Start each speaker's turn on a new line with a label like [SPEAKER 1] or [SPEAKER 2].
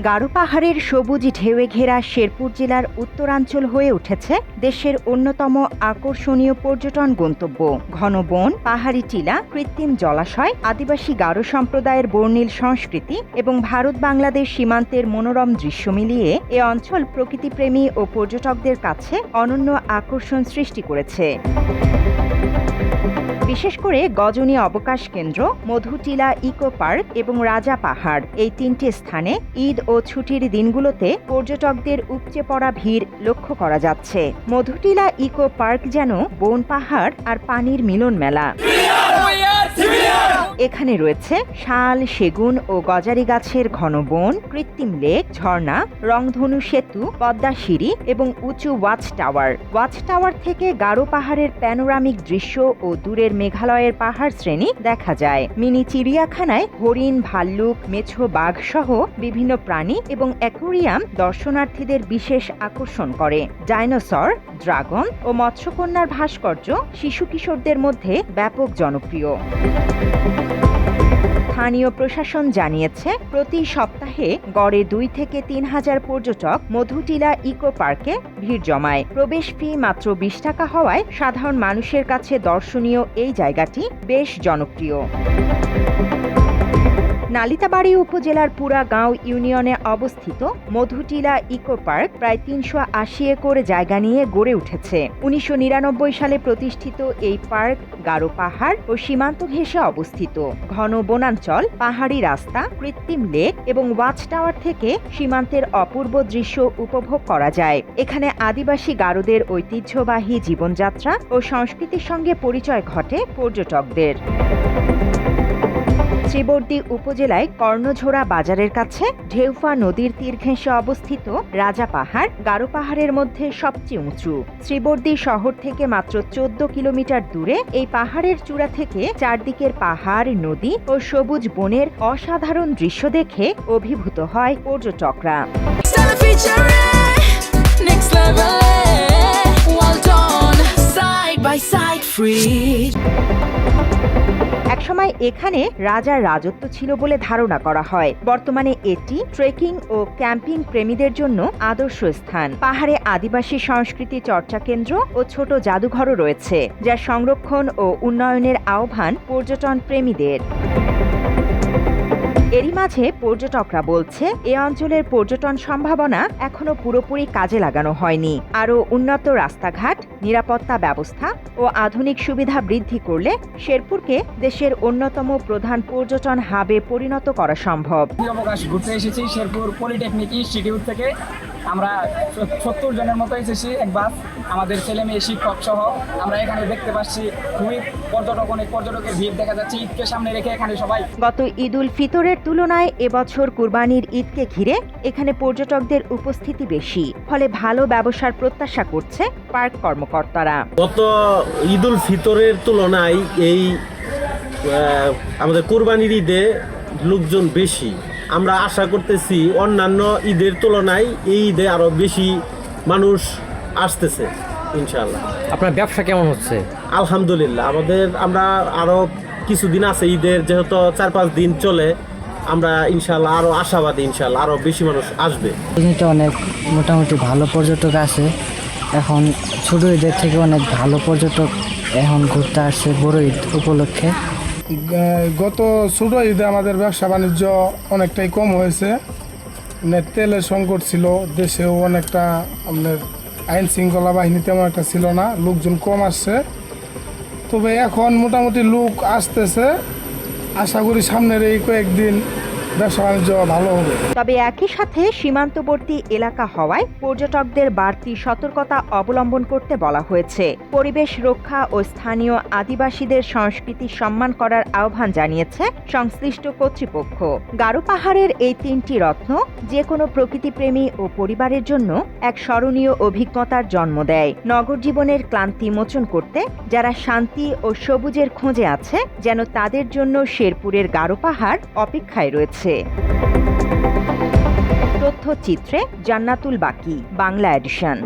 [SPEAKER 1] গারো পাহাড়ের সবুজ ঢেউয়ে ঘেরা শেরপুর জেলার উত্তরাঞ্চল হয়ে উঠেছে দেশের অন্যতম আকর্ষণীয় পর্যটন গন্তব্য। ঘন বন, পাহাড়ি টিলা, কৃত্রিম জলাশয়, আদিবাসী গারো সম্প্রদায়ের বর্ণিল সংস্কৃতি এবং ভারত বাংলাদেশ সীমান্তের মনোরম দৃশ্য মিলিয়ে এ অঞ্চল প্রকৃতিপ্রেমী ও পর্যটকদের কাছে অনন্য আকর্ষণ সৃষ্টি করেছে। বিশেষ করে গজনী অবকাশ কেন্দ্র, মধুটিলা ইকো পার্ক এবং রাজা পাহাড় এই তিনটি স্থানে ঈদ ও ছুটির দিনগুলোতে পর্যটকদের উপচে পড়া ভিড় লক্ষ্য করা যাচ্ছে। মধুটিলা ইকো পার্ক যেন বন, পাহাড় আর পানির মিলন মেলা। এখানে রয়েছে শাল, সেগুন ও গজারি গাছের ঘন বন, কৃত্রিম লেক, ঝর্ণা, রংধনু সেতু, পদ্মা সিঁড়ি এবং উঁচু ওয়াচ টাওয়ার। ওয়াচ টাওয়ার থেকে গারো পাহাড়ের প্যানোরামিক দৃশ্য ও দূরের মেঘালয়ের পাহাড় শ্রেণী দেখা যায়। মিনি চিড়িয়াখানায় হরিণ, ভাল্লুক, মেছো বাঘ সহ বিভিন্ন প্রাণী এবং অ্যাকোয়ারিয়াম দর্শনার্থীদের বিশেষ আকর্ষণ করে। ডাইনোসর, ড্রাগন ও মৎস্যকন্যার ভাস্কর্য শিশু কিশোরদের মধ্যে ব্যাপক জনপ্রিয়। স্থানীয় প্রশাসন জানিয়েছে, প্রতি সপ্তাহে গড়ে 2 থেকে 3 হাজার পর্যটক মধুটিলা ইকো পার্কে ভিড় জমায়। প্রবেশ ফি মাত্র 20 টাকা হওয়ায় সাধারণ মানুষের কাছে দর্শনীয় এই জায়গাটি বেশ জনপ্রিয়। নালিতাবাড়ী উপজেলার পুরাগাঁও ইউনিয়নে অবস্থিত মধুটিলা ইকো পার্ক প্রায় 380 একর জায়গা নিয়ে গড়ে উঠেছে। 1999 সালে প্রতিষ্ঠিত এই পার্ক গারো পাহাড় ও সীমান্ত ঘেঁষে অবস্থিত। ঘন বনাঞ্চল, পাহাড়ি রাস্তা, কৃত্রিম লেক এবং ওয়াচ টাওয়ার থেকে সীমান্তের অপূর্ব দৃশ্য উপভোগ করা যায়। এখানে আদিবাসী গারোদের ঐতিহ্যবাহী জীবনযাত্রা ও সংস্কৃতির সঙ্গে পরিচয় ঘটে পর্যটকদের। শ্রীবর্দী উপজেলায় কর্ণঝোড়া বাজারের কাছে ঢেউফা নদীর তীর ঘেঁষে অবস্থিত রাজা পাহাড় গারো পাহাড়ের মধ্যে সবচেয়ে উঁচু। শ্রীবর্দী শহর থেকে মাত্র 14 কিলোমিটার দূরে এই পাহাড়ের চূড়া থেকে চারদিকের পাহাড়, নদী ও সবুজ বনের অসাধারণ দৃশ্য দেখে অভিভূত হয় পর্যটকরা। একসময় এখানে রাজার রাজত্ব ছিল বলে ধারণা করা হয়। বর্তমানে এটি ট্রেকিং ও ক্যাম্পিং প্রেমীদের জন্য আদর্শ স্থান। পাহাড়ে আদিবাসী সংস্কৃতি চর্চা কেন্দ্র ও ছোট জাদুঘরও রয়েছে, যা সংরক্ষণ ও উন্নয়নের আহ্বান পর্যটন প্রেমীদের। এরই মাঝে পর্যটকরা বলছে, এ অঞ্চলের পর্যটন সম্ভাবনা এখনো পুরোপুরি কাজে লাগানো হয়নি। আরও উন্নত রাস্তাঘাট, নিরাপত্তা ব্যবস্থা ও আধুনিক সুবিধা বৃদ্ধি করলে শেরপুরকে দেশের অন্যতম প্রধান পর্যটন হাবে পরিণত করা সম্ভব।
[SPEAKER 2] অবকাশ ঘুরতে এসেছি শেরপুর পলিটেকনিক ইনস্টিটিউট থেকে। আমরা 70 জনের মতো এসেছি এক বাস, আমাদের ছেলে মেয়ে শিক্ষক সহ। আমরা এখানে দেখতে পাচ্ছি খুবই অনেক পর্যটকের ভিড় দেখা যাচ্ছে ঈদকে সামনে রেখে এখানে সবাই।
[SPEAKER 1] গত ঈদ উল ফিতরের তুলনায় এবছর কুরবানির ঈদকে ঘিরে এখানে পর্যটকদের উপস্থিতি বেশি, ফলে ভালো ব্যবসার প্রত্যাশা করছে পার্ক কর্মকর্তারা।
[SPEAKER 3] গত ঈদ উল ফিতরের তুলনায় এই আমাদের কুরবানির ঈদে লোকজন বেশি। আমরা আশা করতেছি অন্যান্য ঈদের তুলনায় এই ঈদে আরো বেশি মানুষ আসতেছে ইনশাআল্লাহ।
[SPEAKER 4] আপনার ব্যবসা কেমন হচ্ছে?
[SPEAKER 3] আলহামদুলিল্লাহ, আমরা আরো কিছুদিন আছে ঈদের, যেহেতু 4-5 দিন চলে, আমরা ইনশাআল্লাহ আরো আশাবাদী, ইনশাআল্লাহ আরো বেশি মানুষ আসবে।
[SPEAKER 5] অনেক মোটামুটি ভালো পর্যটক আছে। এখন ছোট ঈদের থেকে অনেক ভালো পর্যটক এখন ঘুরতে আসছে বড় ঈদ উপলক্ষে।
[SPEAKER 6] গত ছোট ঈদে আমাদের ব্যবসা বাণিজ্য অনেকটাই কম হয়েছে। তেলের সংকট ছিল, দেশেও অনেকটা আপনার আইন শৃঙ্খলা বাহিনী তেমন একটা ছিল না, লোকজন কম আসছে। তবে এখন মোটামুটি লোক আসতেছে, আশা করি সামনের এই কয়েকদিন ব্যবসা বাণিজ্য ভালো হবে।
[SPEAKER 1] তবে একই সাথে সীমান্তবর্তী এলাকা হওয়ায় পর্যটকদের বাড়তি সতর্কতা অবলম্বন করতে বলা হয়েছে। পরিবেশ রক্ষা ও স্থানীয় আদিবাসীদের সংস্কৃতি সম্মান করার আহ্বান জানিয়েছে সংশ্লিষ্ট কর্তৃপক্ষ। গারো পাহাড়ের এই 3টি রত্ন যে কোনো প্রকৃতিপ্রেমী ও পরিবারের জন্য এক স্মরণীয় অভিজ্ঞতার জন্ম দেয়। নগর জীবনের ক্লান্তি মোচন করতে যারা শান্তি ও সবুজের খোঁজে আছে, যেন তাদের জন্য শেরপুরের গারো পাহাড় অপেক্ষায় রয়েছে। তথ্যচিত্রে জান্নাতুল বাকি, বাংলা এডিশন।